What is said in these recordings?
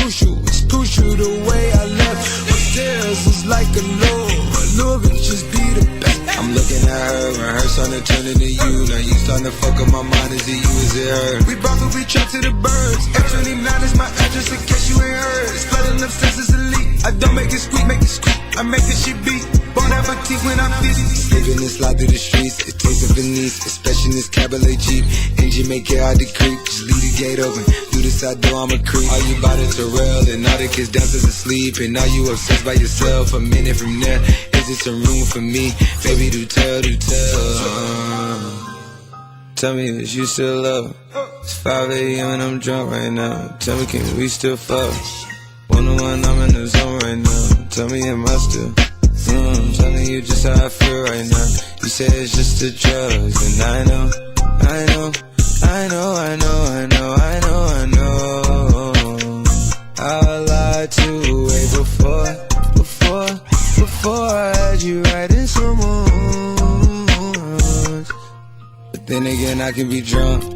it's crucial the way I left. Hotels is like a lure, just be the best. I'm looking at her and her starting to turn into you. Now you starting to fuck up my mind, is it you, is it her? We probably trip to the birds. F29 is my address in case you ain't heard. It's flooding up senses elite. I don't make it squeak, I make the shit beat. Bon appetit when I'm busy. Living and slide through the streets, it takes a Venice, especially in this Cabriolet Jeep. Engine make it hard to creep, just leave the gate open. Do this, I do, I'm a creep. Are you about it Terrell, and all the kids dancers asleep, and now you obsessed by yourself. A minute from there, is it some room for me? Baby, do tell. Tell me, is you still love? It's 5 a.m. and I'm drunk right now. Tell me, can we still fuck? 101, I'm in the zone right now. Tell me, am I still? Telling you just how I feel right now. You say it's just the drugs, and I know. I lied to you way before I had you right in someone. But then again, I can be drunk.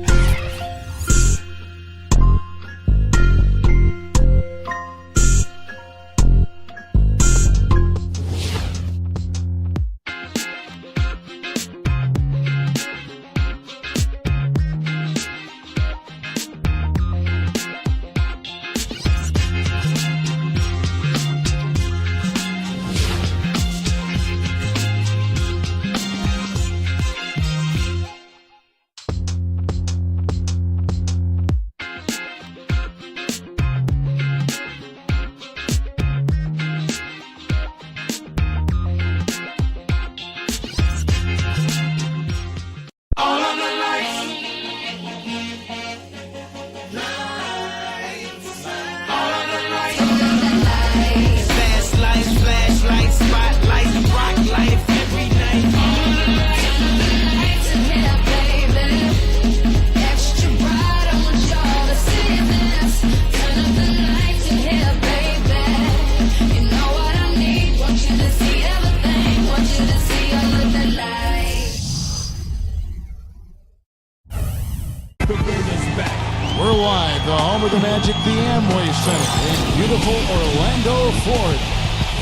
We're live, the home of the Magic, the Amway Center in beautiful Orlando, Florida.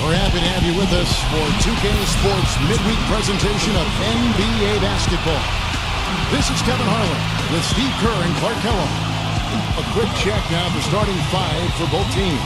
We're happy to have you with us for 2K Sports midweek presentation of NBA basketball. This is Kevin Harlan with Steve Kerr and Clark Kellogg. A quick check now of the starting five for both teams.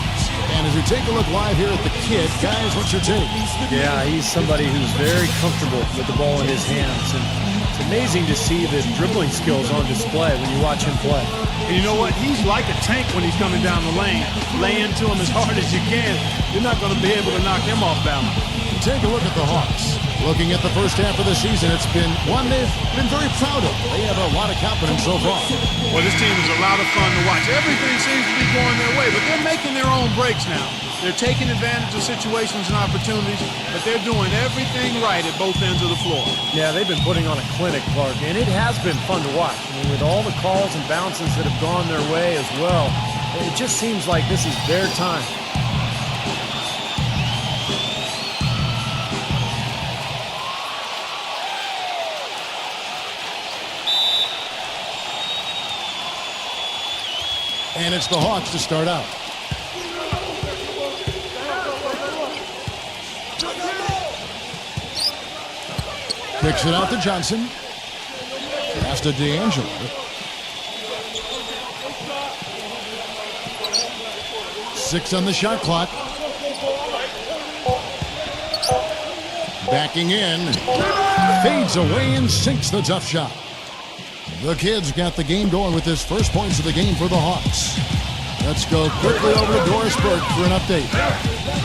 And as we take a look live here at the Kid, guys, what's your take? Yeah, he's somebody who's very comfortable with the ball in his hands. And it's amazing to see the dribbling skills on display when you watch him play. And you know what? He's like a tank when he's coming down the lane. Lay into him as hard as you can. You're not going to be able to knock him off balance. Take a look at the Hawks. Looking at the first half of the season, it's been one they've been very proud of. They have a lot of confidence so far. Well, this team is a lot of fun to watch. Everything seems to be going their way, but they're making their own breaks now. They're taking advantage of situations and opportunities, but they're doing everything right at both ends of the floor. Yeah, they've been putting on a clinic, Clark, and it has been fun to watch. I mean, with all the calls and bounces that have gone their way as well, it just seems like this is their time. And it's the Hawks to start out. Kicks it out to Johnson. Pass to D'Angelo. Six on the shot clock. Backing in. Fades away and sinks the tough shot. The Kids got the game going with his first points of the game for the Hawks. Let's go quickly over to Doris Burke for an update.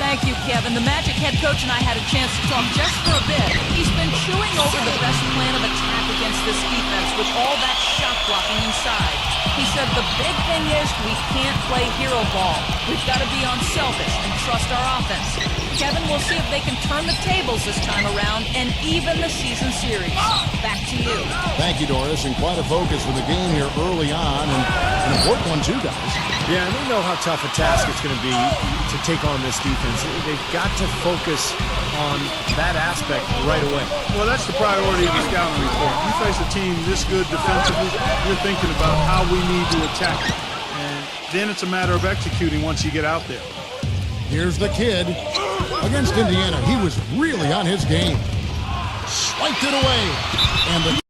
Thank you, Kevin. The Magic head coach and I had a chance to talk just for a bit. He's been chewing over the best plan of attack against this defense with all that shot blocking inside. He said the big thing is we can't play hero ball. We've got to be unselfish and trust our offense. Kevin, we'll see if they can turn the tables this time around and even the season series. Back to you. Thank you, Doris, and quite a focus for the game here early on, and an important one too, guys. Yeah, and they know how tough a task it's going to be to take on this defense. They've got to focus on that aspect right away. Well, that's the priority of the scouting report. You face a team this good defensively, you're thinking about how we need to attack it. And Then it's a matter of executing once you get out there. Here's the kid against Indiana. He was really on his game. Swiped it away. And the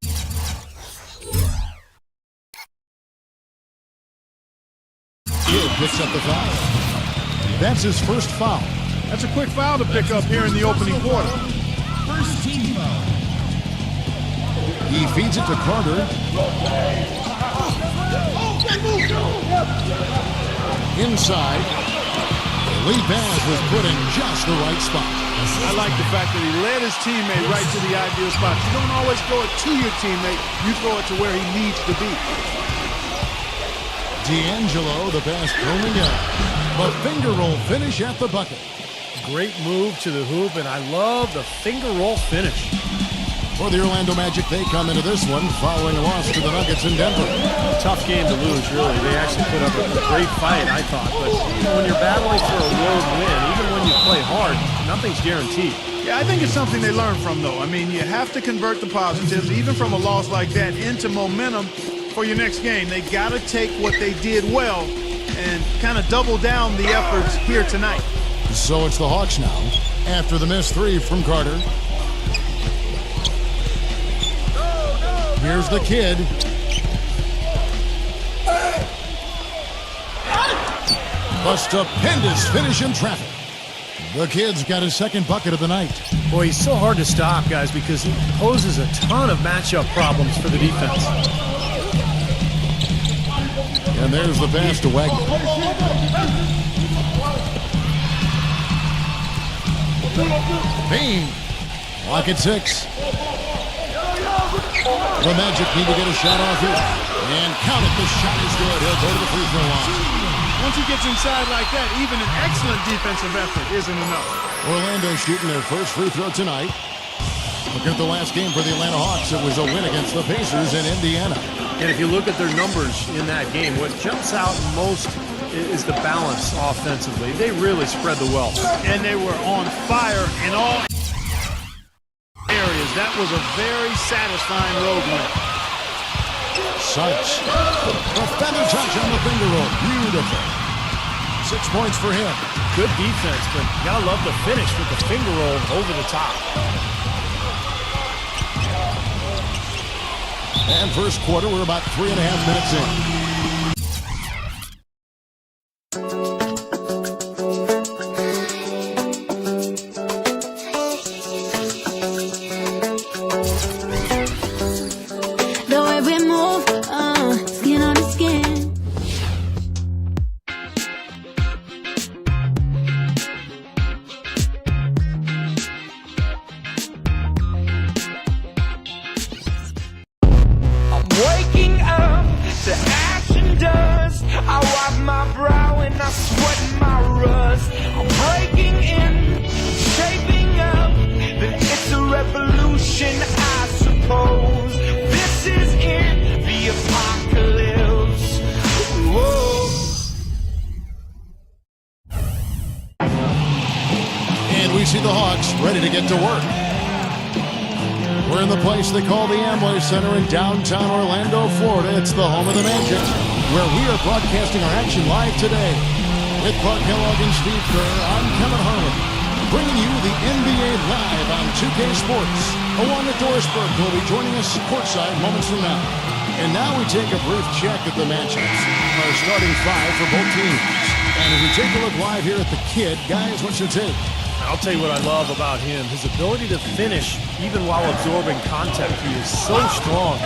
kid picks up the foul. That's his first foul. That's a quick foul to pick up here in the opening quarter. First team foul. He feeds it to Carter. Inside. Lee Baz was put in just the right spot. I like the fact that he led his teammate right to the ideal spot. You don't always throw it to your teammate. You throw it to where he needs to be. D'Angelo, the pass coming in. The finger roll finish at the bucket. Great move to the hoop, and I love the finger roll finish. For the Orlando Magic, they come into this one following a loss to the Nuggets in Denver. Tough game to lose, really. They actually put up a great fight, I thought. But when you're battling for a road win, even when you play hard, nothing's guaranteed. Yeah, I think it's something they learn from, though. I mean, you have to convert the positives, even from a loss like that, into momentum for your next game. They got to take what they did well and kind of double down the efforts here tonight. So it's the Hawks now, after the missed three from Carter. Here's the kid. A stupendous finish in traffic. The kid's got his second bucket of the night. Boy, he's so hard to stop, guys, because he poses a ton of matchup problems for the defense. And there's the pass to Wagner. Payne. Lock at 6. The Magic need to get a shot off here. And count it. The shot is good. He'll go to the free throw line. Once he gets inside like that, even an excellent defensive effort isn't enough. Orlando shooting their first free throw tonight. Look at the last game for the Atlanta Hawks. It was a win against the Pacers in Indiana. And if you look at their numbers in that game, what jumps out most is the balance offensively. They really spread the wealth. And they were on fire in all areas. That was a very satisfying road win. Sykes. The feather touch on the finger roll. Beautiful. 6 points for him. Good defense, but you gotta love the finish with the finger roll over the top. And first quarter, we're about 3.5 minutes in. The way we move, skin on the skin. I'm waking up to action dust. I wipe my brow and I sweat my rust. I'm breaking in, shaping up. Then it's a revolution, I suppose. This is in the apocalypse. Whoa. And we see the Hawks ready to get to work. We're in the place they call the Amway Center in downtown Orlando, Florida. It's the home of the Magic, where we are broadcasting our action live today. With Clark Kellogg and Steve Kerr, I'm Kevin Harlan, bringing you the NBA live on 2K Sports. Along with Doris Burke, who will be joining us courtside moments from now. And now we take a brief check at the matchups. Our starting 5 for both teams. And as we take a look live here at the kid, guys, what's your take? I'll tell you what I love about him. His ability to finish even while absorbing contact. He is so strong.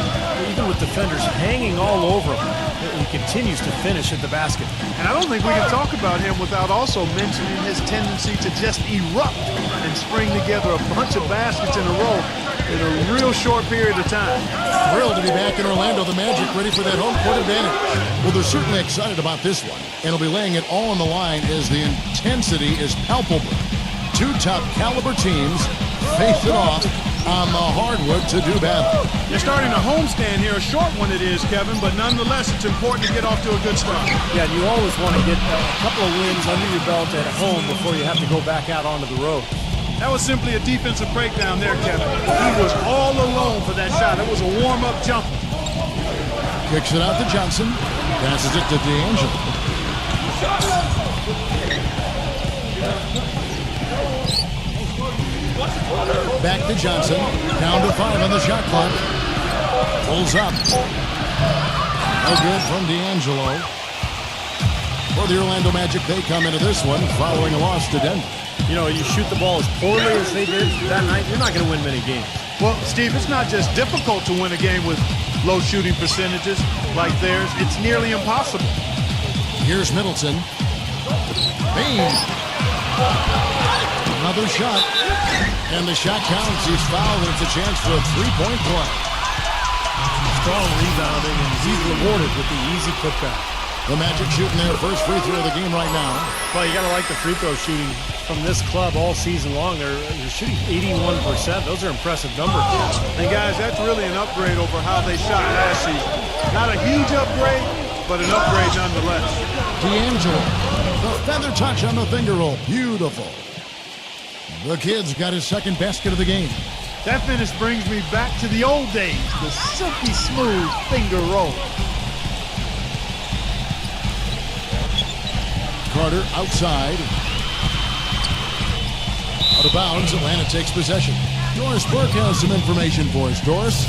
Even with defenders hanging all over him, he continues to finish at the basket. And I don't think we can talk about him without also mentioning his tendency to just erupt and spring together a bunch of baskets in a row in a real short period of time. Thrilled to be back in Orlando, the Magic ready for that home court advantage. Well, they're certainly excited about this one, and will be laying it all on the line as the intensity is palpable. Two top caliber teams face it off on the hardwood to do battle. They're starting a homestand here, a short one it is, Kevin, but nonetheless it's important to get off to a good start. Yeah, and you always want to get a couple of wins under your belt at home before you have to go back out onto the road. That was simply a defensive breakdown there, Kevin. He was all alone for that shot. It was a warm-up jumper. Kicks it out to Johnson. Passes it to D'Angelo. Back to Johnson. Down to 5 on the shot clock. Pulls up. No good from D'Angelo. For the Orlando Magic, they come into this one following a loss to Denver. You know, you shoot the ball as poorly as they did that night, you're not going to win many games. Well, Steve, it's not just difficult to win a game with low shooting percentages like theirs. It's nearly impossible. Here's Middleton. Bang! Another shot. And the shot counts. He's fouled, and it's a chance for a three-point play. Strong rebounding, and he's rewarded with the easy putback. The Magic shooting their first free throw of the game right now. Well, you got to like the free throw shooting from this club all season long. They're shooting 81%. Those are impressive numbers. And guys, that's really an upgrade over how they shot last season. Not a huge upgrade, but an upgrade nonetheless. D'Angelo, the feather touch on the finger roll. Beautiful. The kid's got his second basket of the game. That finish brings me back to the old days, the silky smooth finger roll. Carter outside. Out of bounds, Atlanta takes possession. Doris Burke has some information for us. Doris?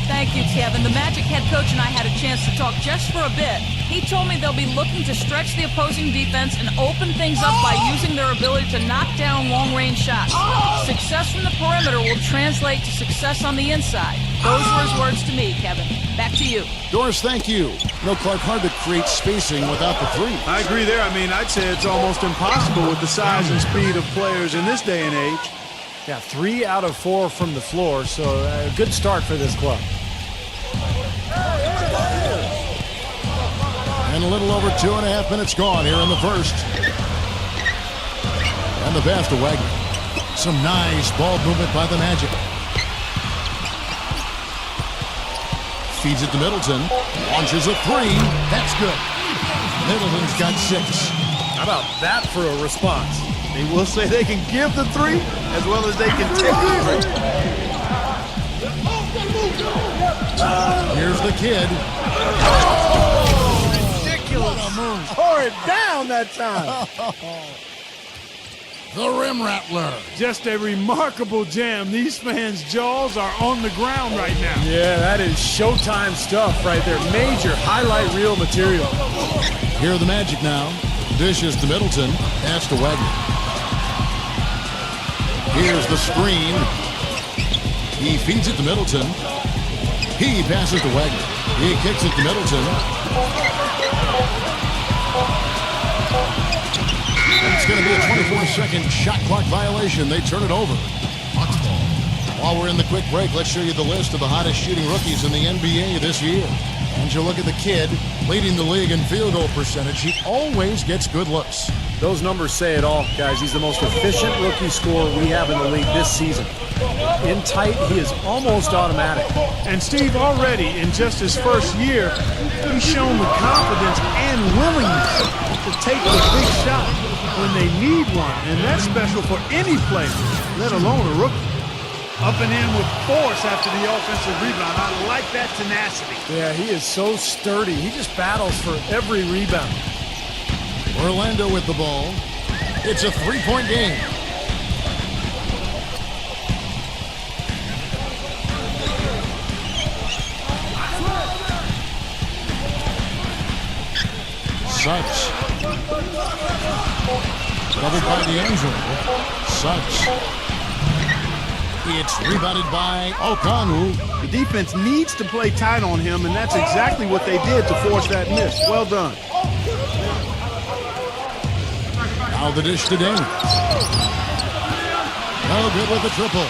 Thank you, Kevin. The Magic head coach and I had a chance to talk just for a bit. He told me they'll be looking to stretch the opposing defense and open things up by using their ability to knock down long-range shots. Success from the perimeter will translate to success on the inside. Those were his words to me, Kevin. Back to you. Doris, thank you. No, Clark, hard to create spacing without the three. I agree there. I mean, I'd say it's almost impossible with the size and speed of players in this day and age. Yeah, 3 out of 4 from the floor, so a good start for this club. And a little over 2.5 minutes gone here in the first. And the pass to Wagner. Some nice ball movement by the Magic. Feeds it to Middleton. Launches a three. That's good. Middleton's got 6. How about that for a response? They will say they can give the three as well as they can take the three. Here's the kid. Ridiculous. Tore it down that time. The rim rattler. Just a remarkable jam. These fans' jaws are on the ground right now. Yeah, that is Showtime stuff right there. Major highlight reel material. Here are the Magic now. Dishes to Middleton. Pass to Wagner. Here's the screen. He feeds it to Middleton. He passes to Wagner. He kicks it to Middleton. And it's going to be a 24-second shot clock violation. They turn it over. While we're in the quick break, let's show you the list of the hottest shooting rookies in the NBA this year. And you look at the kid leading the league in field goal percentage. He always gets good looks. Those numbers say it all, guys. He's the most efficient rookie scorer we have in the league this season. In tight, he is almost automatic. And Steve, already in just his first year, he's shown the confidence and willingness to take the big shot when they need one. And that's special for any player, let alone a rookie. Up and in with force after the offensive rebound. I like that tenacity. Yeah, he is so sturdy. He just battles for every rebound. Orlando with the ball. It's a three-point game. Suggs. Doubled by D'Angelo. Suggs. It's rebounded by Okongwu. The defense needs to play tight on him, and that's exactly what they did to force that miss. Well done. Now the dish to Dame. No good with the triple.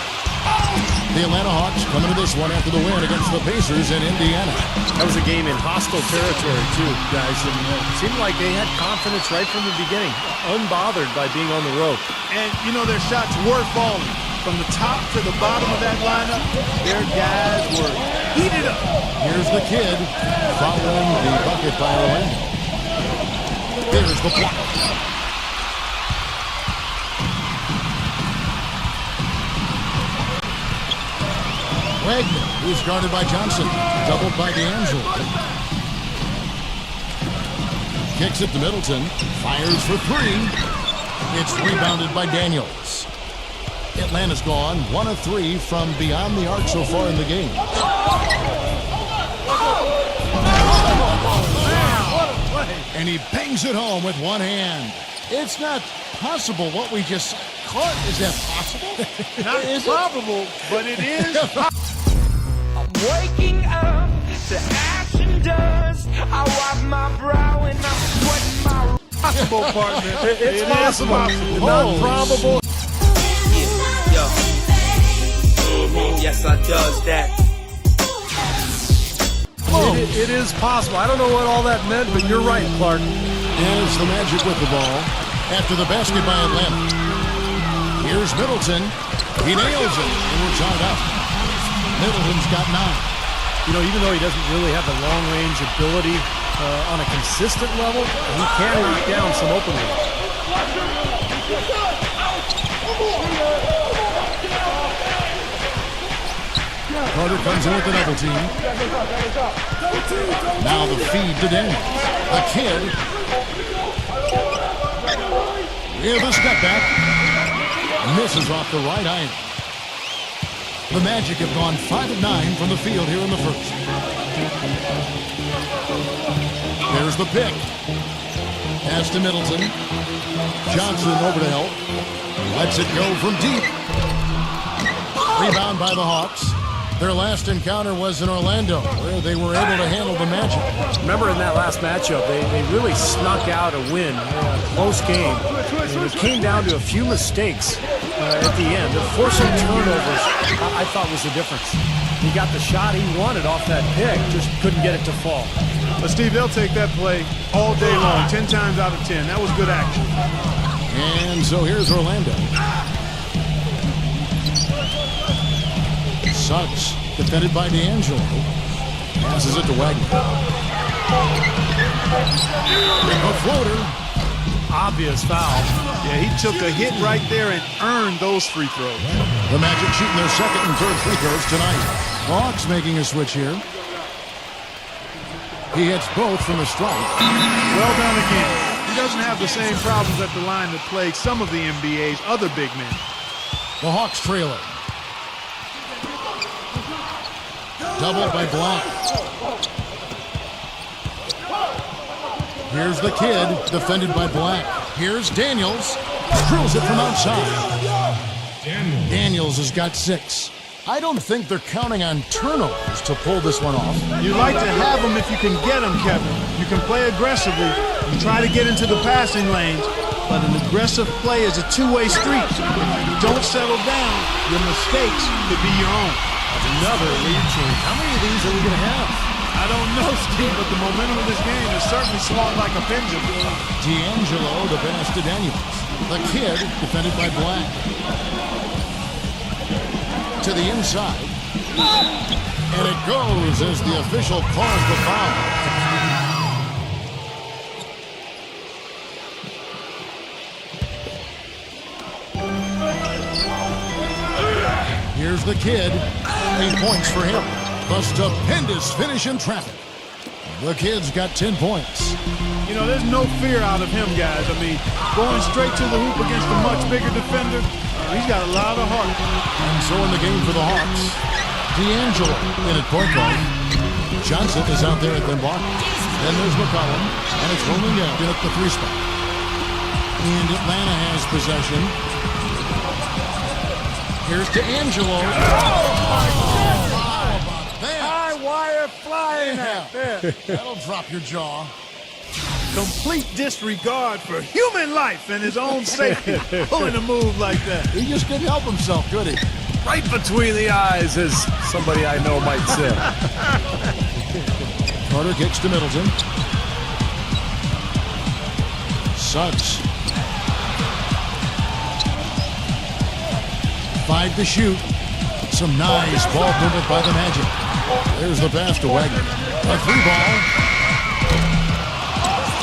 The Atlanta Hawks coming to this one after the win against the Pacers in Indiana. That was a game in hostile territory, too, guys. And it seemed like they had confidence right from the beginning, unbothered by being on the road. And, you know, their shots were falling. From the top to the bottom of that lineup, their guys were heated up. Here's the kid following the bucket by Orlando. Here's the block. Wagner, who's guarded by Johnson, doubled by D'Angelo. Kicks it to Middleton. Fires for three. It's rebounded by Daniels. Atlanta's gone 1 of 3 from beyond the arc so far in the game. And he bangs it home with one hand. It's not possible what we just caught. Is that possible? Not probable, but it is. I'm waking up to ash and dust. I wipe my brow and I sweat my Possible, partner. It's It is possible. possible. Not probable. Yes, I does that. It is possible. I don't know what all that meant, but you're right, Clark. And it's the Magic with the ball after the basket by Atlanta. Here's Middleton. He nails it, and we're tied up. Middleton's got 9. You know, even though he doesn't really have the long-range ability on a consistent level, he can knock down some open ones. Carter comes in with the double team. Now the feed to Daniels. The kid. With a step back. Misses off the right iron. The Magic have gone 5 of 9 from the field here in the first. There's the pick. Pass to Middleton. Johnson over to help. Lets it go from deep. Rebound by the Hawks. Their last encounter was in Orlando, where they were able to handle the Magic. Remember in that last matchup, they really snuck out a win, a close game. And it came down to a few mistakes at the end. Forcing turnovers, I thought was the difference. He got the shot he wanted off that pick, just couldn't get it to fall. But Steve, they'll take that play all day long, 10 times out of 10. That was good action. And so here's Orlando. Suggs, defended by D'Angelo. Passes it to Wagner. A floater. Obvious foul. Yeah, he took a hit right there and earned those free throws. The Magic shooting their second and third free throws tonight. Hawks making a switch here. He hits both from the stripe. Well done again. He doesn't have the same problems at the line that plague some of the NBA's other big men. The Hawks trailer. Doubled by Black. Here's the kid, defended by Black. Here's Daniels. Drills it from outside. Daniels has got 6. I don't think they're counting on turnovers to pull this one off. You like to have them if you can get them, Kevin. You can play aggressively. You try to get into the passing lanes. But an aggressive play is a two-way street. If you don't settle down, your mistakes could be your own. Another lead change. How many of these are we going to have? I don't know, Steve, but the momentum of this game has certainly swung like a pendulum. D'Angelo, the pass to Daniels. The kid, defended by Black. To the inside. And it goes as the official calls the foul. Here's the kid. 8 points for him. The stupendous finish in traffic. The kid's got 10 points. You know, there's no fear out of him, guys. I mean, going straight to the hoop against a much bigger defender, he's got a lot of heart. And so in the game for the Hawks, D'Angelo in at point guard. Johnson is out there at the block. Then there's McCollum, and it's rolling out in at the 3 spot. And Atlanta has possession. Here's D'Angelo. High wire flying out there. That'll drop your jaw. Complete disregard for human life and his own safety. Pulling a move like that. He just couldn't help himself, could he? Right between the eyes, as somebody I know might say. Carter kicks to Middleton. Suggs. 5 to shoot. Some nice ball movement by the Magic. There's the pass to Wagner. A 3-ball.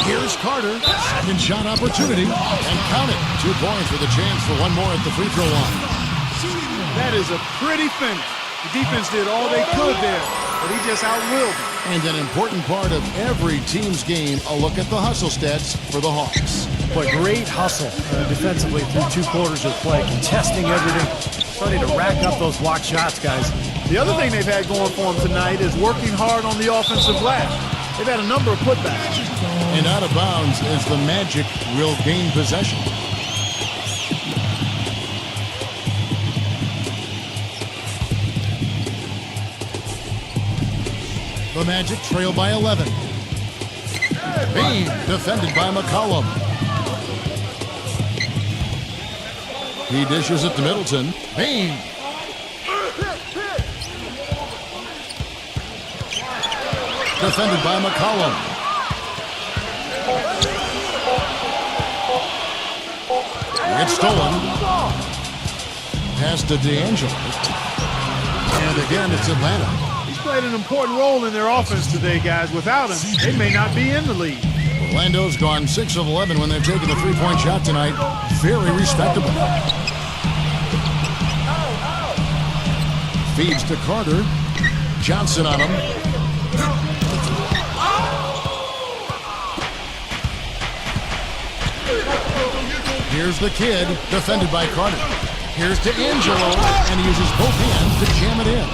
Here's Carter. Second shot opportunity. And count it. 2 points with a chance for one more at the free throw line. That is a pretty finish. The defense did all they could there. but he just outwilled him. And an important part of every team's game, a look at the hustle stats for the Hawks. But great hustle defensively through 2 quarters of play, contesting everything, starting to rack up those blocked shots, guys. The other thing they've had going for them tonight is working hard on the offensive glass. They've had a number of putbacks. And out of bounds as the Magic will gain possession. The Magic trail by 11. Bean defended by McCollum. He dishes it to Middleton. Bean. Defended by McCollum. It's stolen. Pass to D'Angelo. And again, it's Atlanta. He's played an important role in their offense today, guys. Without him, they may not be in the lead. Orlando's gone 6 of 11 when they've taken a 3-point shot tonight. Very respectable. Feeds to Carter. Johnson on him. Here's the kid, defended by Carter. Here's to Angelo, and he uses both hands to jam it in.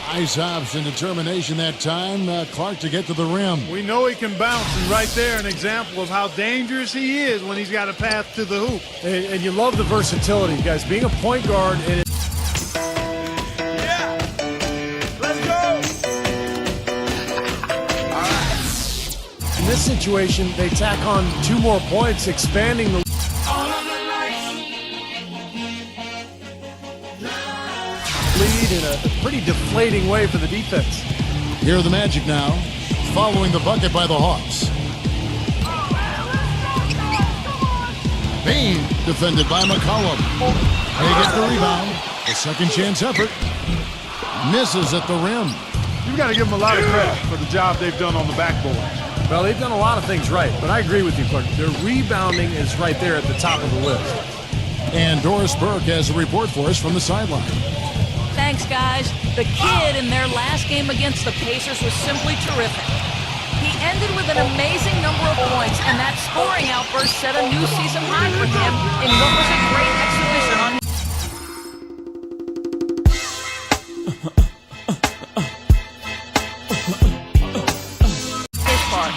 Nice hops and determination that time. Clark to get to the rim. We know he can bounce, and right there an example of how dangerous he is when he's got a path to the hoop. And you love the versatility, guys. Being a point guard and in this situation, they tack on 2 more points, expanding the lead in a pretty deflating way for the defense. Here are the Magic now, following the bucket by the Hawks. Bean defended by McCollum. They get the rebound. A second chance effort. Misses at the rim. You've got to give them a lot of credit for the job they've done on the backboard. Well, they've done a lot of things right, but I agree with you, Clark. Their rebounding is right there at the top of the list. And Doris Burke has a report for us from the sideline. Thanks, guys. The kid in their last game against the Pacers was simply terrific. He ended with an amazing number of points, and that scoring outburst set a new season high for him in what was a great exhibition on his part.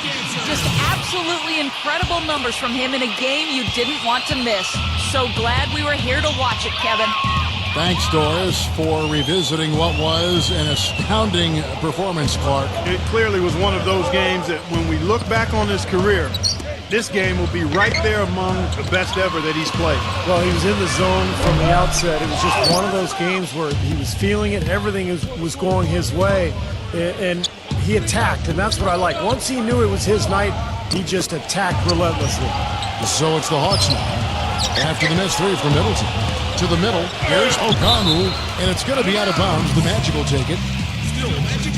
Just absolutely incredible numbers from him in a game you didn't want to miss. So glad we were here to watch it, Kevin. Thanks, Doris, for revisiting what was an astounding performance, Clark. It clearly was one of those games that when we look back on his career, this game will be right there among the best ever that he's played. Well, he was in the zone from the outset. It was just one of those games where he was feeling it. Everything was going his way, and he attacked, and that's what I like. Once he knew it was his night, he just attacked relentlessly. So it's the Hawks now. After the missed 3 from Middleton. To the middle, here's O'Connell, and it's going to be out of bounds. The Magic will take it.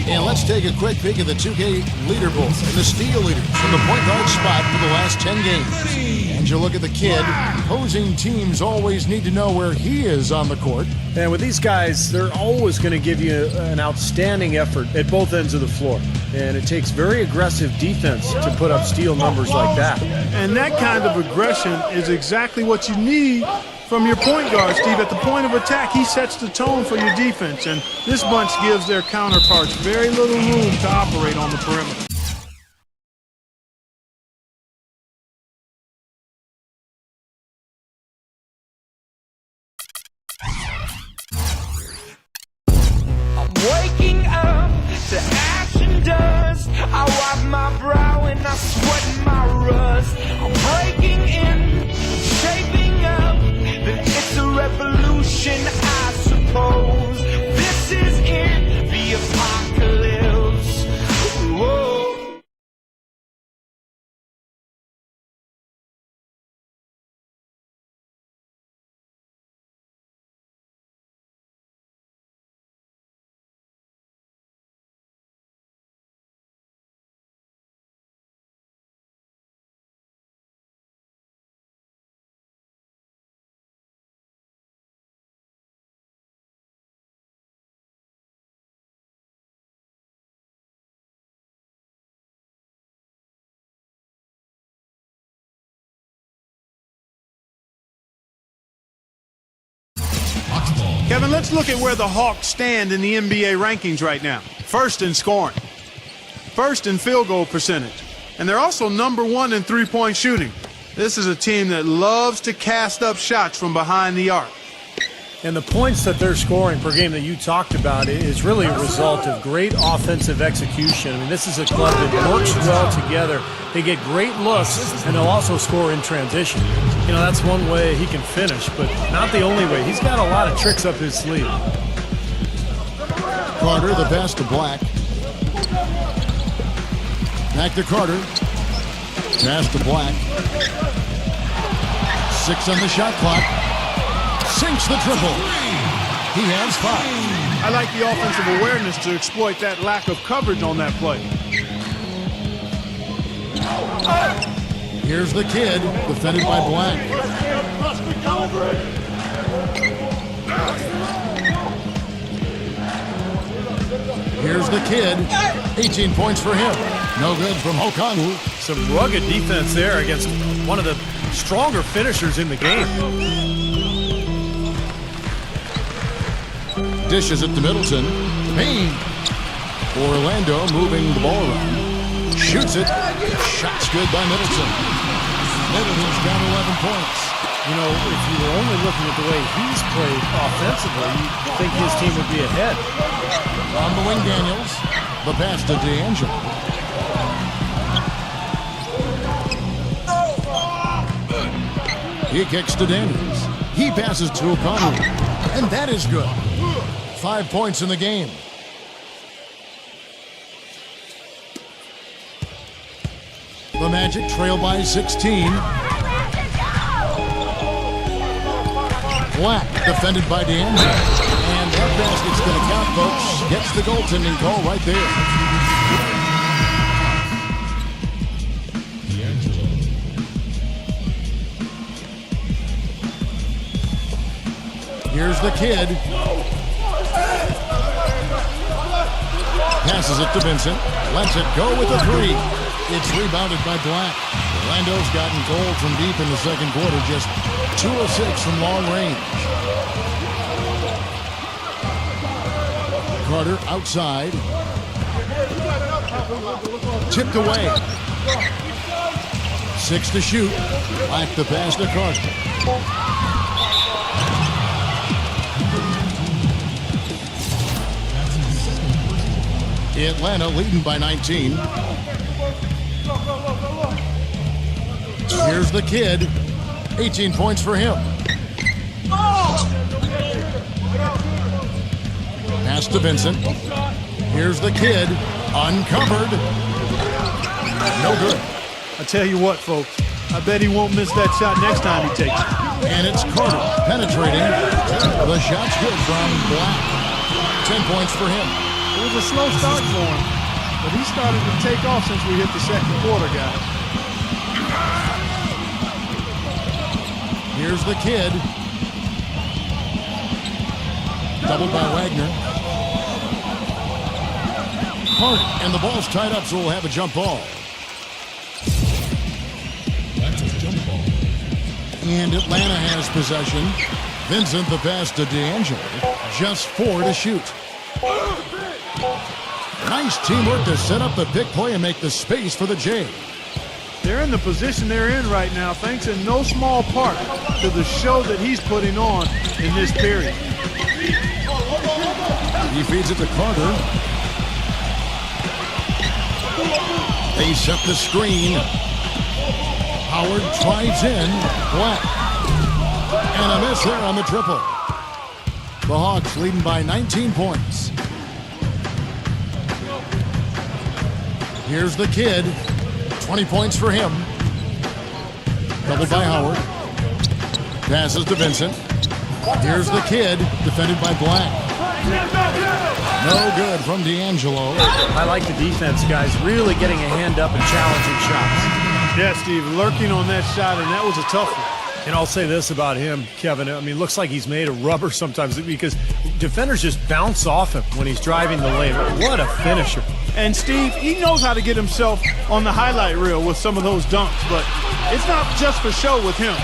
And let's take a quick peek at the 2K leaderboard and the steal leaders from the point guard spot for the last 10 games. And you look at the kid. Opposing teams always need to know where he is on the court. And with these guys, they're always going to give you an outstanding effort at both ends of the floor. And it takes very aggressive defense to put up steal numbers like that. And that kind of aggression is exactly what you need from your point guard, Steve. At the point of attack, he sets the tone for your defense, and this bunch gives their counterparts very little room to operate on the perimeter. I'm waking up to action dust. I wipe my brow and I sweat my rust. I'm breaking in, shaping up. Then it's a revolution, I suppose. This is in the apocalypse. Whoa. Kevin, let's look at where the Hawks stand in the NBA rankings right now. First in scoring, first in field goal percentage, and they're also number 1 in three-point shooting. This is a team that loves to cast up shots from behind the arc. And the points that they're scoring per game that you talked about is really a result of great offensive execution. I mean, this is a club that works well together. They get great looks, and they'll also score in transition. You know, that's one way he can finish, but not the only way. He's got a lot of tricks up his sleeve. Carter, the pass to Black. Back to Carter. Pass to Black. 6 on the shot clock. Sinks the triple. He has 5. I like the offensive awareness to exploit that lack of coverage on that play. Here's the kid, defended by Black. Here's the kid. 18 points for him. No good from Okongwu. Some rugged defense there against one of the stronger finishers in the game. Dishes it to Middleton. Payne. Orlando moving the ball around. Shoots it. Shot's good by Middleton. Middleton's got 11 points. You know, if you were only looking at the way he's played offensively, you'd think his team would be ahead. On the wing, Daniels. The pass to D'Angelo. He kicks to Daniels. He passes to O'Connell. And that is good. 5 points in the game. The Magic trail by 16. Black defended by D'Angelo. And that basket's going to count, folks. Gets the goaltending call right there. Here's the kid. Passes it to Vincent. Lets it go with a 3. It's rebounded by Black. Orlando's gotten cold from deep in the second quarter. Just 2 of 6 from long range. Carter outside. Tipped away. 6 to shoot. Black the pass to Carter. Atlanta leading by 19. Here's the kid. 18 points for him. Pass to Vincent. Here's the kid. Uncovered. No good. I tell you what, folks. I bet he won't miss that shot next time he takes it. And it's Carter penetrating. The shot's good from Black. 10 points for him. It was a slow start for him, but he started to take off since we hit the second quarter, guys. Here's the kid. Doubled by Wagner. Hart, and the ball's tied up, so we'll have a jump ball. That's a jump ball. And Atlanta has possession. Vincent the pass to D'Angelo. Just 4 to shoot. Nice teamwork to set up the pick play and make the space for the J. They're in the position they're in right now thanks in no small part to the show that he's putting on in this period. He feeds it to Carter. They set the screen. Howard drives in. Black. And a miss there on the triple. The Hawks leading by 19 points. Here's the kid. 20 points for him. Doubled by Howard. Passes to Vincent. Here's the kid, defended by Black. No good from D'Angelo. I like the defense, guys, really getting a hand up and challenging shots. Yeah, Steve, lurking on that shot, and that was a tough one. And I'll say this about him, Kevin. I mean, it looks like he's made of rubber sometimes because defenders just bounce off him when he's driving the lane. What a finisher. And Steve, he knows how to get himself on the highlight reel with some of those dunks, but it's not just for show with him.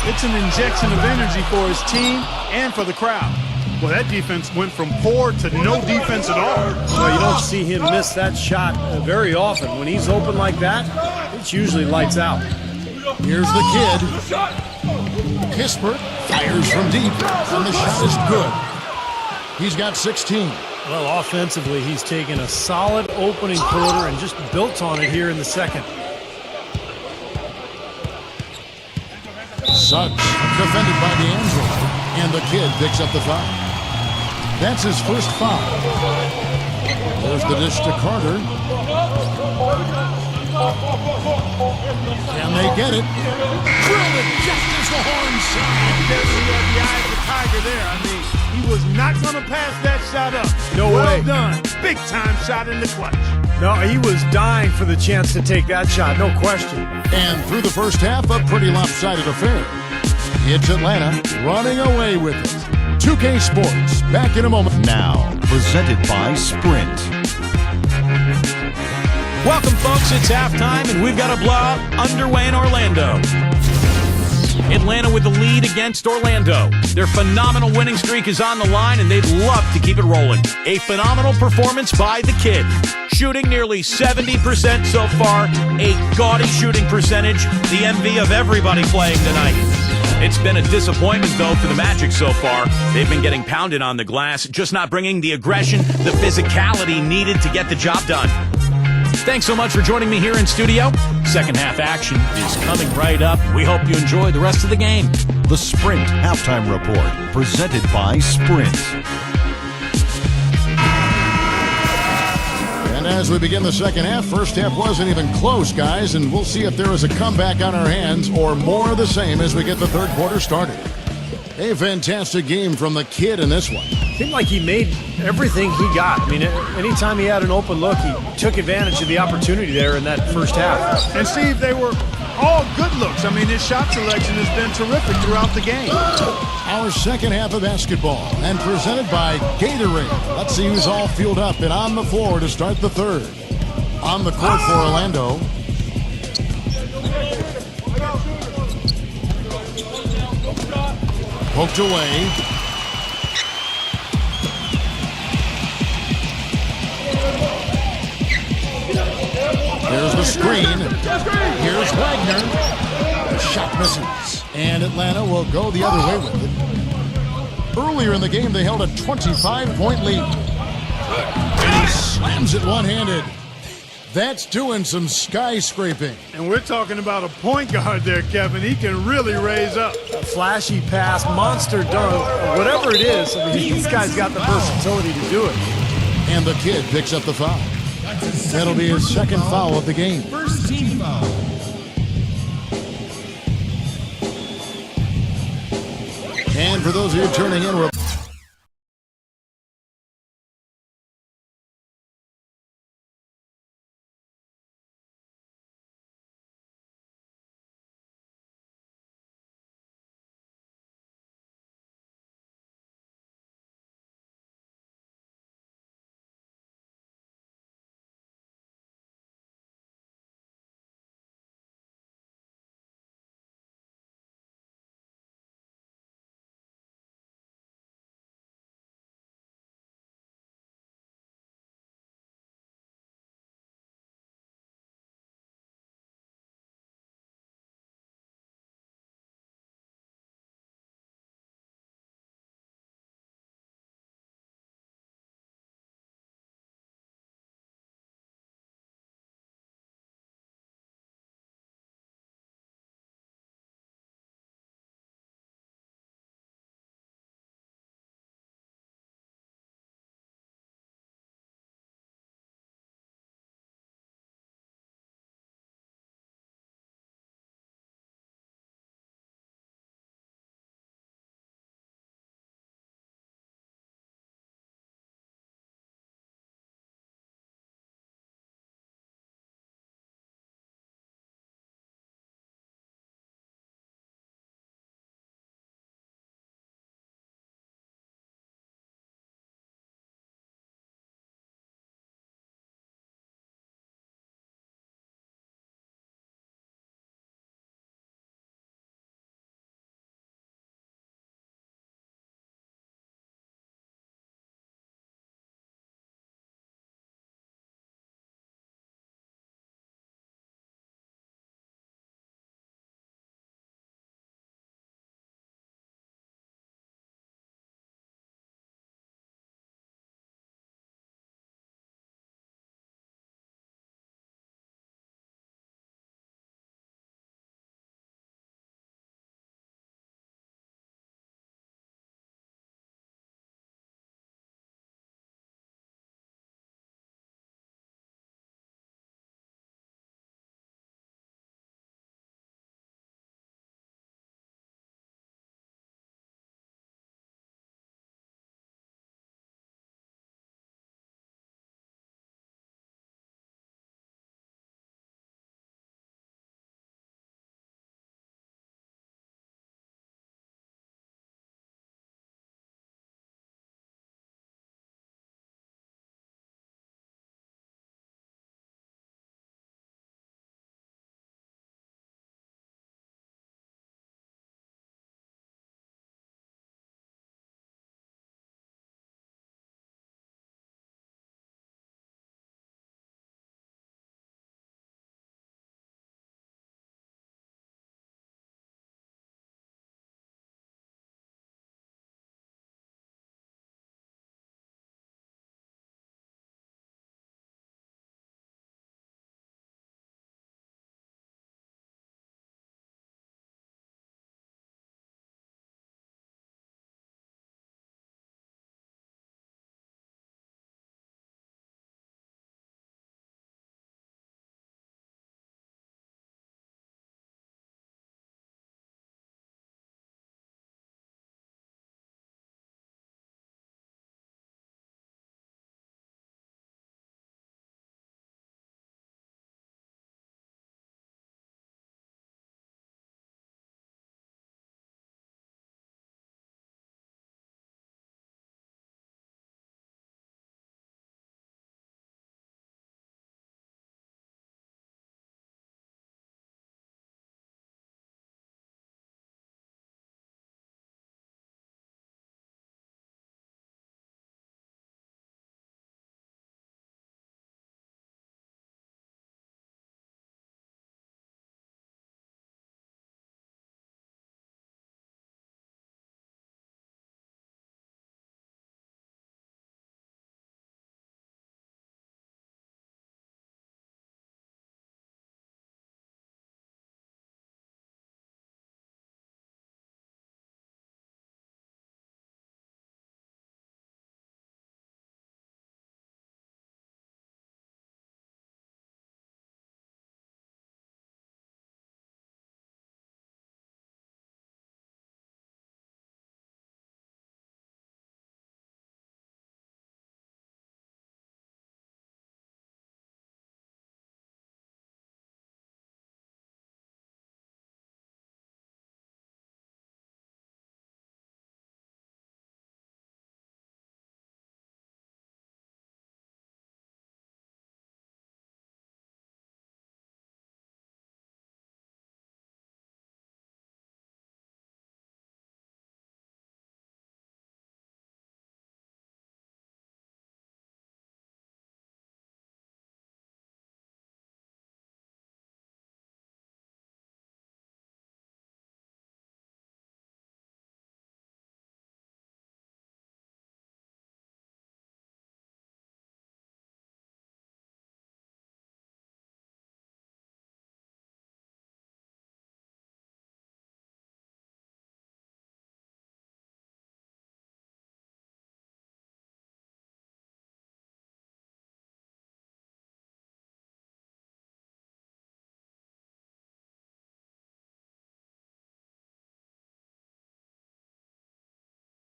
It's an injection of energy for his team and for the crowd. Well, that defense went from poor to no defense at all. Well, you don't see him miss that shot very often. When he's open like that, it's usually lights out. Here's the kid. Kispert fires from deep, and the shot is good. He's got 16. Well, offensively, he's taken a solid opening quarter and just built on it here in the second. Suggs defended by D'Angelo, and the kid picks up the foul. That's his first foul. There's the dish to Carter. And they get it. Drilled it just as the horn sounded. Definitely had the eye of the tiger there. I mean, he was not going to pass that shot up. No well way. done. Big time shot in the clutch. No, he was dying for the chance to take that shot, no question. And through the first half, a pretty lopsided affair. It's Atlanta running away with it. 2K Sports, back in a moment. Now, presented by Sprint. Welcome, folks. It's halftime, and we've got a blowout underway in Orlando. Atlanta with the lead against Orlando. Their phenomenal winning streak is on the line, and they'd love to keep it rolling. A phenomenal performance by the kid. Shooting nearly 70% so far. A gaudy shooting percentage. The envy of everybody playing tonight. It's been a disappointment, though, for the Magic so far. They've been getting pounded on the glass, just not bringing the aggression, the physicality needed to get the job done. Thanks so much for joining me here in studio. Second half action is coming right up. We hope you enjoy the rest of the game. The Sprint Halftime Report, presented by Sprint. And as we begin the second half, first half wasn't even close, guys, and we'll see if there is a comeback on our hands or more of the same as we get the third quarter started. A fantastic game from the kid in this one. Seemed like he made everything he got. I mean, anytime he had an open look, he took advantage of the opportunity there in that first half. And Steve, they were all good looks. I mean, his shot selection has been terrific throughout the game. Our second half of basketball, and presented by Gatorade. Let's see who's all fueled up and on the floor to start the third. On the court for Orlando. Poked away. Here's the screen. Here's Wagner. The shot misses. And Atlanta will go the other way with it. Earlier in the game, they held a 25-point lead. And he slams it one-handed. That's doing some skyscraping. And we're talking about a point guard there, Kevin. He can really raise up. A flashy pass, monster dunk, whatever it is. I mean, these guys got the versatility to do it. And the kid picks up the foul. That'll be his second foul of the game. First team foul. And for those of you turning in, we're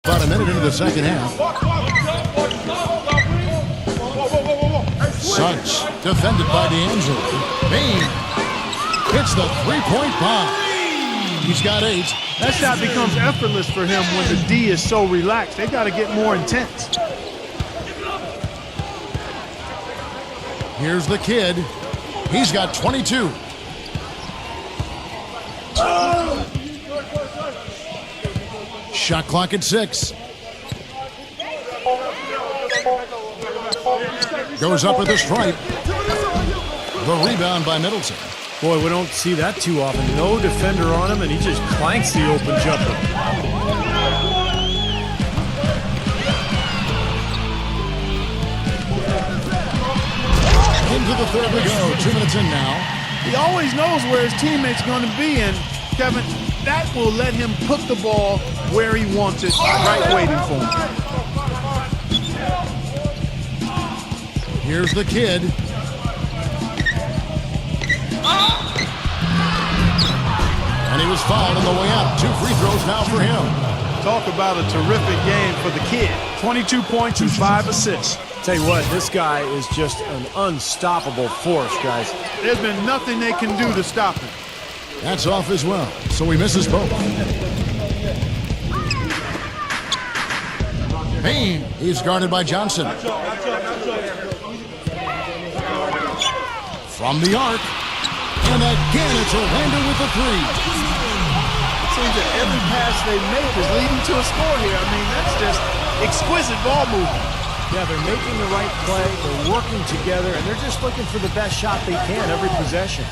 About a minute into the second half. Suggs defended by D'Angelo. Bane hits the three-point bomb. He's got 8. That shot becomes effortless for him when the D is so relaxed. They got to get more intense. Here's the kid. He's got 22. Shot clock at 6. Goes up with a stripe. The rebound by Middleton. Boy, we don't see that too often. No defender on him, and he just clanks the open jumper. Into the third we go. 2 minutes in now. He always knows where his teammate's going to be, and Kevin, that will let him put the ball where he wants it, right waiting for him. Here's the kid. And he was fouled on the way out. 2 free throws now for him. Talk about a terrific game for the kid. 22 points and 5 assists. Tell you what, this guy is just an unstoppable force, guys. There's been nothing they can do to stop him. That's off as well, so he misses both. Payne, he's guarded by Johnson. From the arc. And again, it's Orlando with the 3. It seems that every pass they make is leading to a score here. I mean, that's just exquisite ball movement. Yeah, they're making the right play, they're working together, and they're just looking for the best shot they can every possession.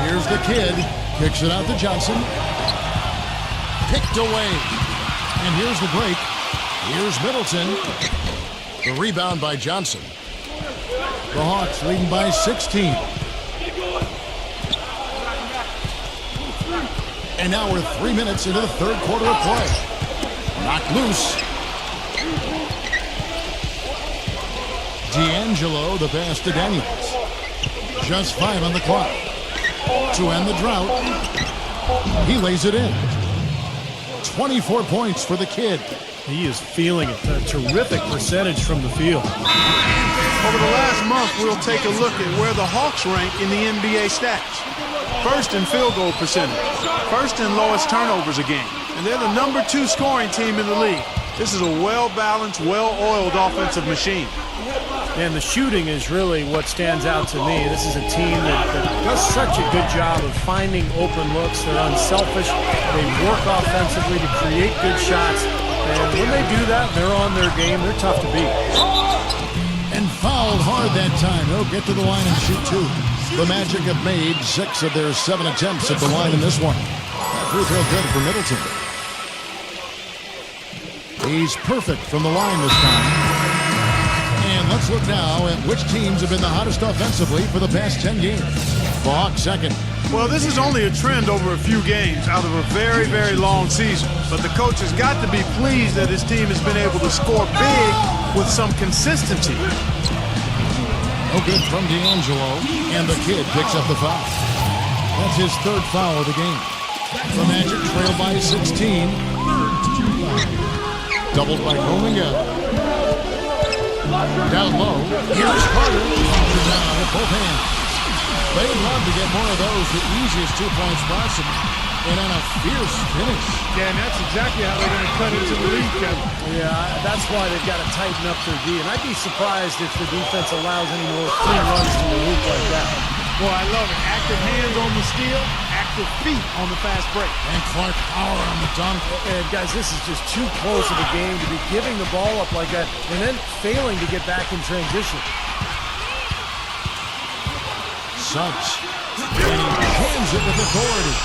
Here's the kid. Kicks it out to Johnson. Picked away. And here's the break. Here's Middleton. The rebound by Johnson. The Hawks leading by 16. And now we're 3 minutes into the third quarter of play. Knocked loose. D'Angelo, the pass to Daniels. Just 5 on the clock. To end the drought. He lays it in. 24 points for the kid. He is feeling it. A terrific percentage from the field. Over the last month, we'll take a look at where the Hawks rank in the NBA stats. First in field goal percentage. First in lowest turnovers a game. And they're the number 2 scoring team in the league. This is a well-balanced, well-oiled offensive machine. And the shooting is really what stands out to me. This is a team that does such a good job of finding open looks. They're unselfish. They work offensively to create good shots. And when they do that, they're on their game. They're tough to beat. And fouled hard that time. They'll get to the line and shoot 2. The Magic have made 6 of their 7 attempts at the line in this one. That free throw good for Middleton. He's perfect from the line this time. And let's look now at which teams have been the hottest offensively for the past 10 games. The Hawks second. Well, this is only a trend over a few games out of a very, very long season. But the coach has got to be pleased that his team has been able to score big with some consistency. No good from D'Angelo, and the kid picks up the foul. That's his 3rd foul of the game. The Magic trail by 16. Doubled by Kuminga. Down low. Here's Carter. Down with both hands. They'd love to get more of those, the easiest 2-point spots, and on a fierce finish. Yeah, and that's exactly how they're going to cut into the lead, Kevin. Yeah, that's why they've got to tighten up their D. And I'd be surprised if the defense allows any more free runs to the hoop like that. Boy, I love it. Active hands on the steal, active feet on the fast break. And Clark power on the dunk. And guys, this is just too close of a game to be giving the ball up like that and then failing to get back in transition. Suggs. And he hands it with authority.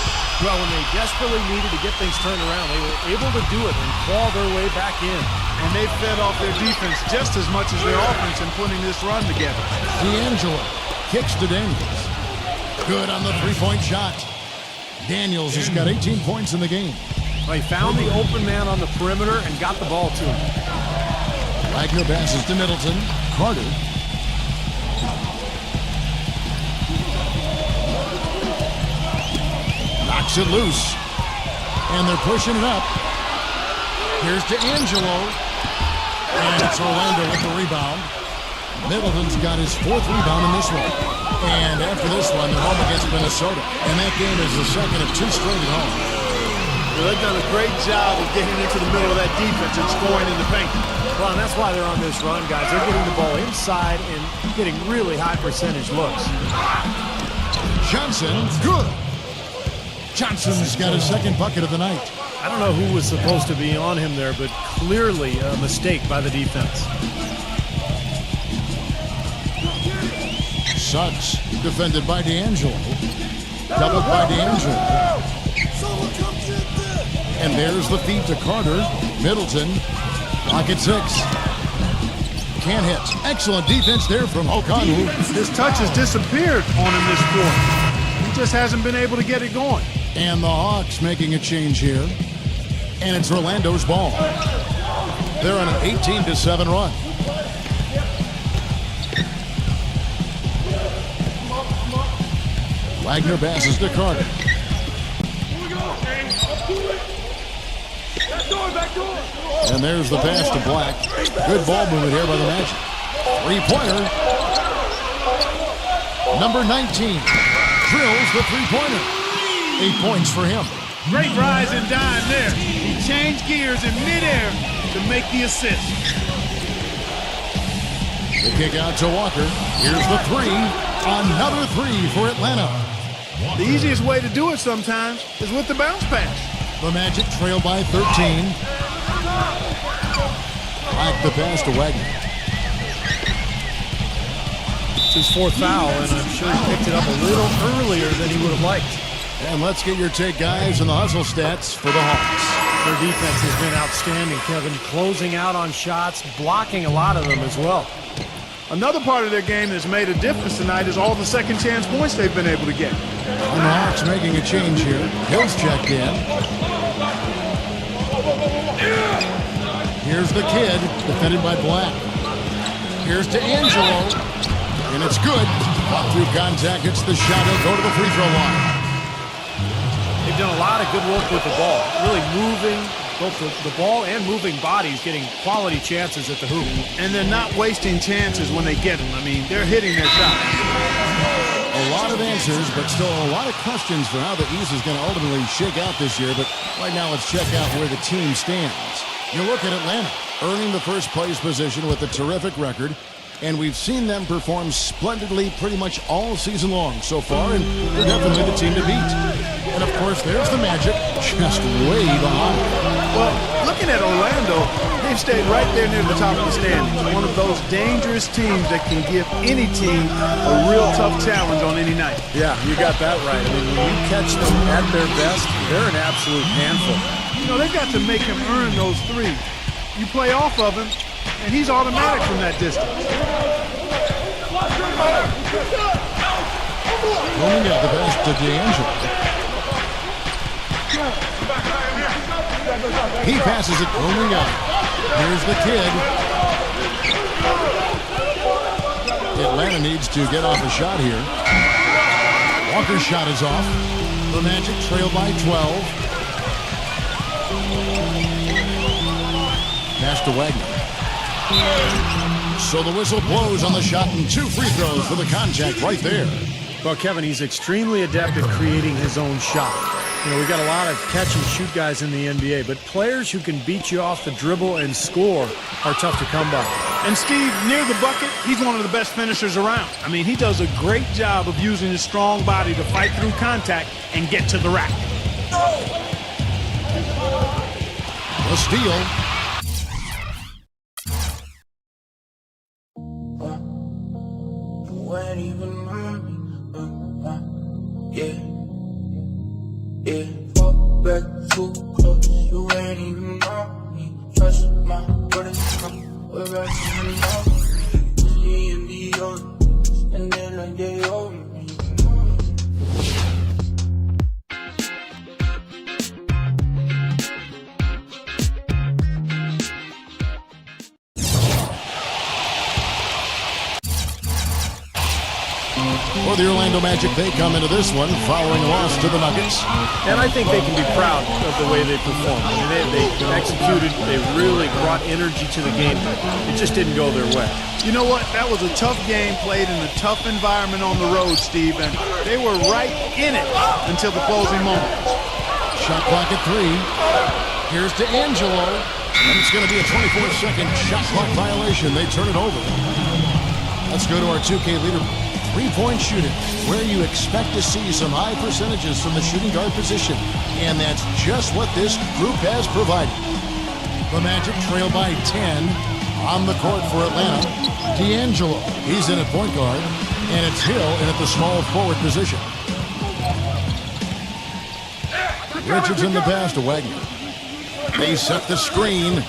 Well, when they desperately needed to get things turned around, they were able to do it and claw their way back in. And they fed off their defense just as much as their offense in putting this run together. D'Angelo kicks to Daniels. Good on the 3-point shot. Daniels has got 18 points in the game. Well, he found the open man on the perimeter and got the ball to him. Wagner passes to Middleton. Carter. Knocks it loose. And they're pushing it up. Here's D'Angelo. And it's Orlando with the rebound. Middleton's got his 4th rebound in this one. And after this one, they're home against Minnesota. And that game is the second of 2 straight at home. Well, they've done a great job of getting into the middle of that defense and scoring in the paint. Well, and that's why they're on this run, guys. They're getting the ball inside and getting really high percentage looks. Johnson, good. Johnson's got his 2nd bucket of the night. I don't know who was supposed to be on him there, but clearly a mistake by the defense. Suggs defended by D'Angelo. Doubled by D'Angelo. And there's the feed to Carter. Middleton. Pocket 6. Can't hit. Excellent defense there from Okongwu. His touch has disappeared on him this quarter. He just hasn't been able to get it going. And the Hawks making a change here. And it's Orlando's ball. They're on an 18-7 run. Wagner passes to Carter. And there's the pass to Black. Good ball movement here by the Magic. 3-pointer. Number 19 drills the 3-pointer. 8 points for him. Great rise and dime there. He changed gears in midair to make the assist. The kick out to Walker. Here's the 3. Another 3 for Atlanta. The easiest way to do it sometimes is with the bounce pass. The Magic trail by 13. Black the pass to Wagner. It's his 4th foul, and I'm sure he picked it up a little earlier than he would have liked. And let's get your take, guys, on the hustle stats for the Hawks. Their defense has been outstanding, Kevin. Closing out on shots, blocking a lot of them as well. Another part of their game that's made a difference tonight is all the second chance points they've been able to get. And the Hawks making a change here. Hill's checked in. Here's the kid, defended by Black. Here's D'Angelo. And it's good. Through contact, hits the shot. He'll go to the free throw line. They've done a lot of good work with the ball. Really moving both the ball and moving bodies, getting quality chances at the hoop. And they're not wasting chances when they get them. I mean, they're hitting their shots. A lot of answers, but still a lot of questions for how the East is going to ultimately shake out this year. But right now, let's check out where the team stands. You look at Atlanta, earning the first place position with a terrific record. And we've seen them perform splendidly pretty much all season long so far, and they're definitely the team to beat. And of course, there's the Magic, just way behind. Well, looking at Orlando, they've stayed right there near the top of the standings. One of those dangerous teams that can give any team a real tough challenge on any night. Yeah, you got that right. I mean, when you catch them at their best, they're an absolute handful. You know, they've got to make him earn those threes. You play off of him, and he's automatic from that distance. Rolling out the pass to D'Angelo. He passes it, rolling out. Here's the kid. Atlanta needs to get off a shot here. Walker's shot is off. The Magic trail by 12. Pass to Wagner. So the whistle blows on the shot and 2 free throws for the contact right there. Well, Kevin, he's extremely adept at creating his own shot. You know, we've got a lot of catch-and-shoot guys in the NBA, but players who can beat you off the dribble and score are tough to come by. And Steve, near the bucket, he's one of the best finishers around. I mean, he does a great job of using his strong body to fight through contact and get to the rack. The steal. Yeah, fall back too close, you ain't even know me. Trust my brothers, we're actually know me and the old, and then like they owe me. For the Orlando Magic, they come into this one following a loss to the Nuggets. And I think they can be proud of the way they performed. I mean, they executed. They really brought energy to the game. It just didn't go their way. You know what? That was a tough game played in a tough environment on the road, Steve, and they were right in it until the closing moments. Shot clock at 3. Here's D'Angelo, and it's going to be a 24-second shot clock violation. They turn it over. Let's go to our 2K leader. Three-point shooting, where you expect to see some high percentages from the shooting guard position. And that's just what this group has provided. The Magic trail by 10 on the court for Atlanta. D'Angelo, he's in at point guard. And it's Hill in at the small forward position. Richardson the pass to Wagner. They set the screen.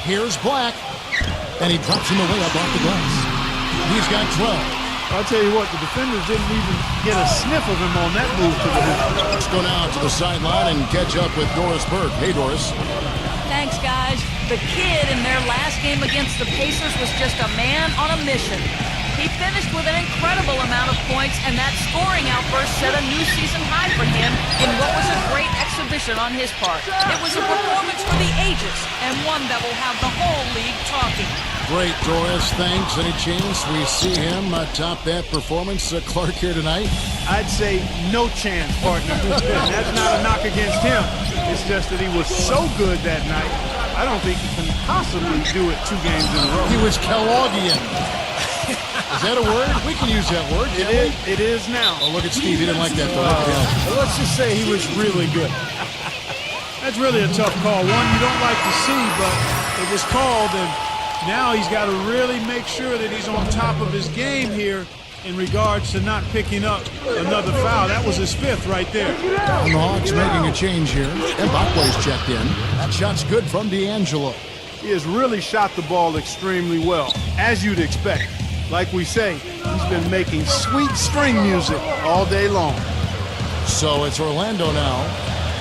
Here's Black. And he drops him away up off the glass. He's got 12. I'll tell you what, the defenders didn't even get a sniff of him on that move to the hoop. Let's go now to the sideline and catch up with Doris Burke. Hey, Doris. Thanks, guys. The kid in their last game against the Pacers was just a man on a mission. He finished with an incredible amount of points, and that scoring outburst set a new season high for him in what was a great exhibition on his part. It was a performance for the ages, and one that will have the whole league talking. Great, Doris. Thanks. Any chance we see him top that performance, Clark, here tonight? I'd say no chance, partner. That's not a knock against him. It's just that he was so good that night, I don't think he can possibly do it 2 games in a row. He was Kellogg'ian. Is that a word? We can use that word. It is now. Oh, look at Steve. He didn't like that, though. Let's just say he was really good. That's really a tough call. One you don't like to see, but it was called, and now he's got to really make sure that he's on top of his game here in regards to not picking up another foul. That was his 5th right there. And the Hawks making a change here. Mbakwe's checked in. That shot's good from D'Angelo. He has really shot the ball extremely well, as you'd expect. Like we say, he's been making sweet string music all day long. So it's Orlando now.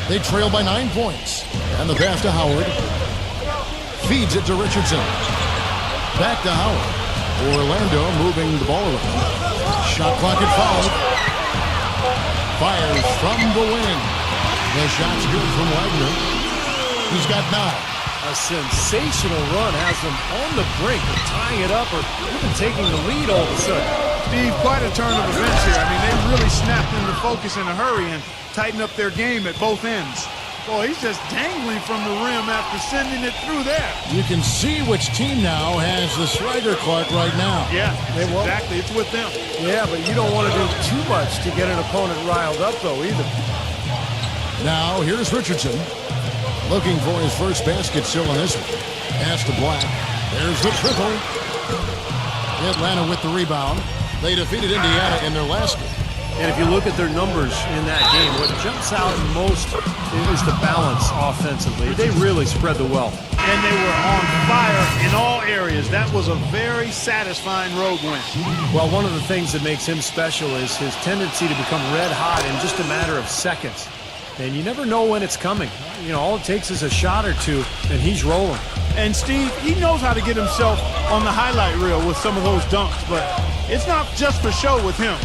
They trail by 9 points. And the pass to Howard. Feeds it to Richardson. Back to Howard. Orlando moving the ball around. Shot clock at 5. Fires from the wing. The shot's good from Wagner. He's got 9. A sensational run has them on the brink of tying it up or even taking the lead all of a sudden. Steve, quite a turn of events here. I mean, they really snapped into focus in a hurry and tightened up their game at both ends. Boy, he's just dangling from the rim after sending it through there. You can see which team now has the Swagger Clark right now. Yeah, exactly. It's with them. Yeah, but you don't want to do too much to get an opponent riled up, though, either. Now, here's Richardson. Looking for his first basket still in this one. Pass to Black. There's the triple. Atlanta with the rebound. They defeated Indiana in their last game. And if you look at their numbers in that game, what jumps out most is the balance offensively. They really spread the wealth. And they were on fire in all areas. That was a very satisfying road win. Well, one of the things that makes him special is his tendency to become red hot in just a matter of seconds. And you never know when it's coming. You know, all it takes is a shot or two, and he's rolling. And Steve, he knows how to get himself on the highlight reel with some of those dunks, but it's not just for show with him.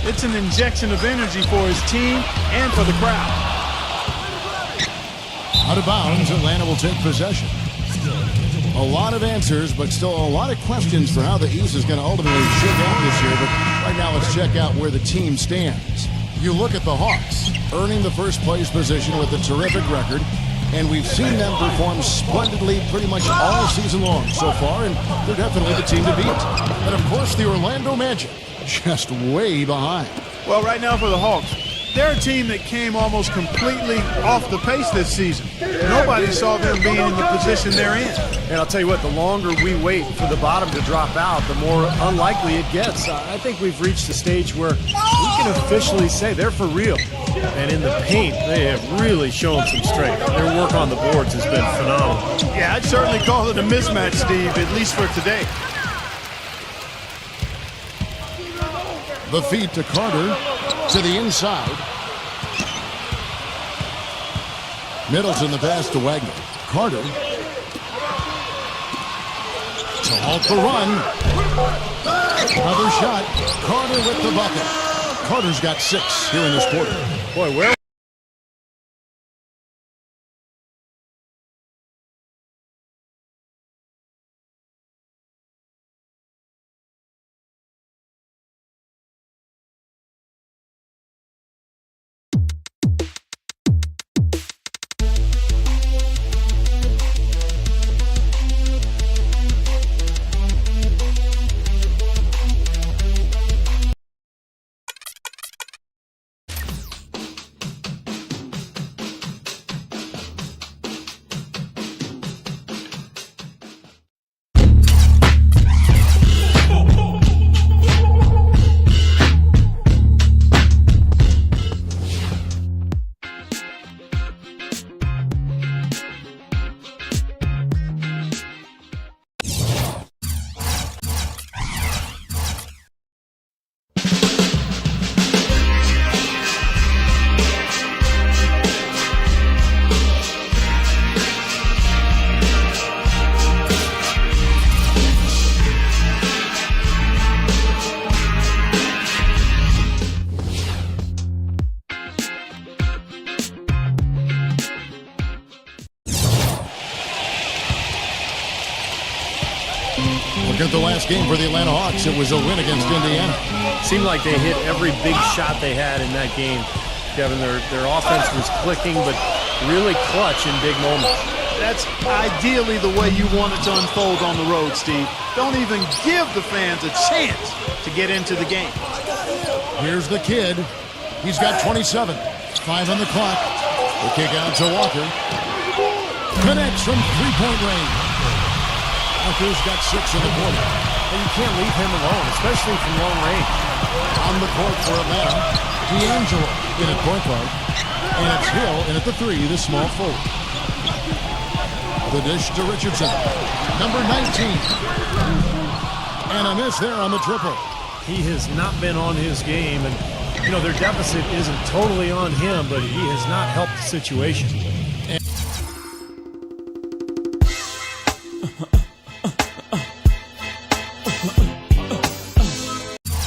It's an injection of energy for his team and for the crowd. Out of bounds, Atlanta will take possession. A lot of answers, but still a lot of questions for how the East is going to ultimately shake out this year. But right now, let's check out where the team stands. You look at the Hawks, earning the first place position with a terrific record, and we've seen them perform splendidly pretty much all season long so far, and they're definitely the team to beat. And of course, the Orlando Magic, just way behind. Well, right now for the Hawks, they're a team that came almost completely off the pace this season. Nobody saw them being in the position they're in. And I'll tell you what, the longer we wait for the bottom to drop out, the more unlikely it gets. I think we've reached the stage where we can officially say they're for real. And in the paint, they have really shown some strength. Their work on the boards has been phenomenal. Yeah, I'd certainly call it a mismatch, Steve, at least for today. The feed to Carter, to the inside. Middleton the pass to Wagner. Carter to halt the run. Another shot. Carter with the bucket. Carter's got 6 here in this quarter. Boy, where... Look at the last game for the Atlanta Hawks. It was a win against Indiana. Seemed like they hit every big shot they had in that game. Kevin, their offense was clicking, but really clutch in big moments. That's ideally the way you want it to unfold on the road, Steve. Don't even give the fans a chance to get into the game. Here's the kid. He's got 27. 5 on the clock. The kick out to Walker. Connects from three-point range. Walker's got 6 in the quarter. And you can't leave him alone, especially from long range. On the court for Atlanta, D'Angelo in at point guard. And it's Hill in at the 3, the small forward. The dish to Richardson. Number 19. And a miss there on the triple. He has not been on his game, and you know their deficit isn't totally on him, but he has not helped the situation.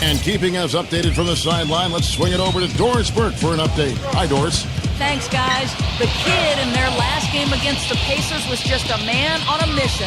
And keeping us updated from the sideline, let's swing it over to Doris Burke for an update. Hi, Doris. Thanks, guys. The kid in their last game against the Pacers was just a man on a mission.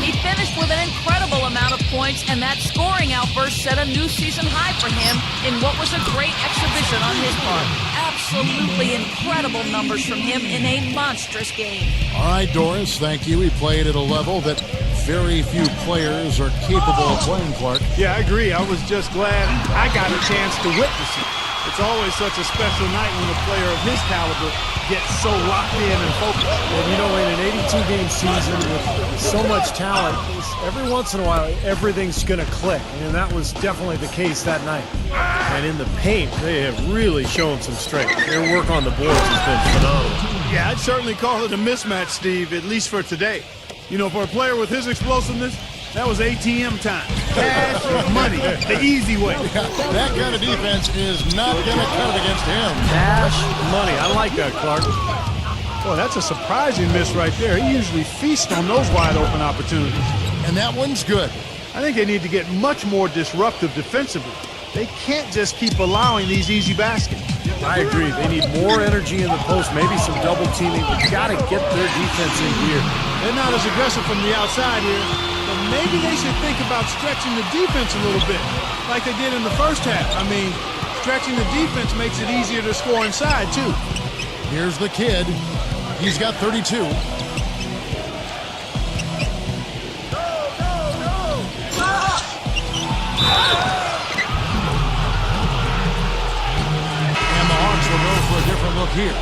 He finished with an incredible amount of points, and that scoring outburst set a new season high for him in what was a great exhibition on his part. Absolutely incredible numbers from him in a monstrous game. All right, Doris, thank you. He played at a level that very few players are capable of playing, Clark. Yeah, I agree. I was just glad I got a chance to witness it. It's always such a special night when a player of his caliber gets so locked in and focused. And you know, in an 82-game season with so much talent, every once in a while, everything's going to click. And that was definitely the case that night. And in the paint, they have really shown some strength. Their work on the boards has been phenomenal. Yeah, I'd certainly call it a mismatch, Steve, at least for today. You know, for a player with his explosiveness, that was ATM time. Cash money, the easy way. That kind of defense is not going to cut it against him. Cash money. I like that, Clark. Boy, that's a surprising miss right there. He usually feasts on those wide open opportunities. And that one's good. I think they need to get much more disruptive defensively. They can't just keep allowing these easy baskets. I agree. They need more energy in the post, maybe some double teaming. They've got to get their defense in gear. They're not as aggressive from the outside here, but maybe they should think about stretching the defense a little bit, like they did in the first half. I mean, stretching the defense makes it easier to score inside, too. Here's the kid. He's got 32. Will go for a different look here.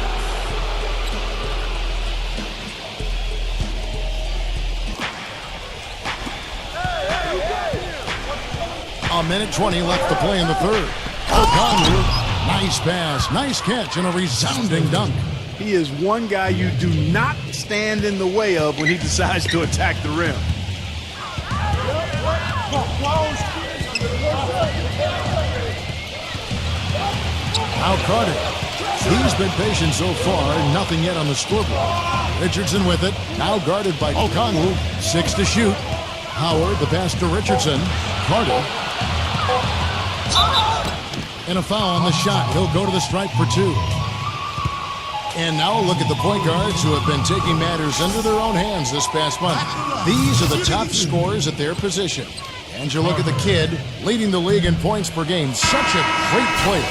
A minute 20 left to play in the third. O'Connor, nice pass, nice catch, and a resounding dunk. He is one guy you do not stand in the way of when he decides to attack the rim. Now Carter. He's been patient so far, nothing yet on the scoreboard. Richardson with it, now guarded by O'Connell. 6 to shoot. Howard, the pass to Richardson. Carter. And a foul on the shot. He'll go to the stripe for 2. And now look at the point guards who have been taking matters into their own hands this past month. These are the top scorers at their position. And you look at the kid leading the league in points per game. Such a great player.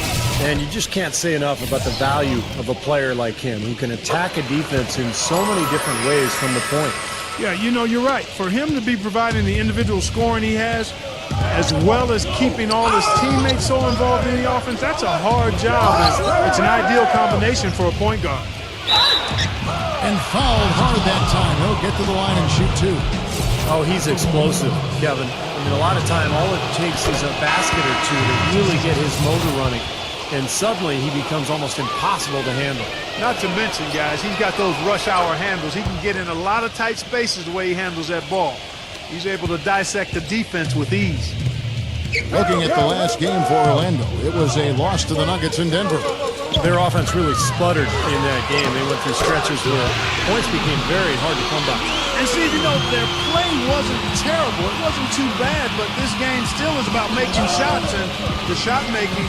And you just can't say enough about the value of a player like him who can attack a defense in so many different ways from the point. Yeah, you know, you're right. For him to be providing the individual scoring he has, as well as keeping all his teammates so involved in the offense, that's a hard job. It's an ideal combination for a point guard. And fouled hard that time. He'll get to the line and shoot 2. Oh, he's explosive, Kevin. I mean, a lot of time, all it takes is a basket or 2 to really get his motor running. And suddenly, he becomes almost impossible to handle. Not to mention, guys, he's got those rush hour handles. He can get in a lot of tight spaces the way he handles that ball. He's able to dissect the defense with ease. Looking at the last game for Orlando, it was a loss to the Nuggets in Denver. Their offense really sputtered in that game. They went through stretches where points became very hard to come by. And Steve, you know, their play wasn't terrible. It wasn't too bad, but this game still is about making shots, and the shot making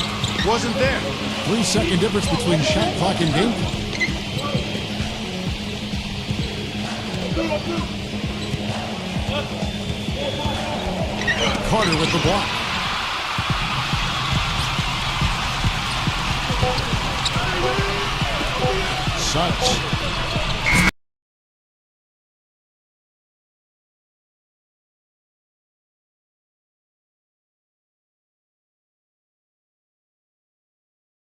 wasn't there. 3-second difference between shot clock and game clock. Carter with the block. Suggs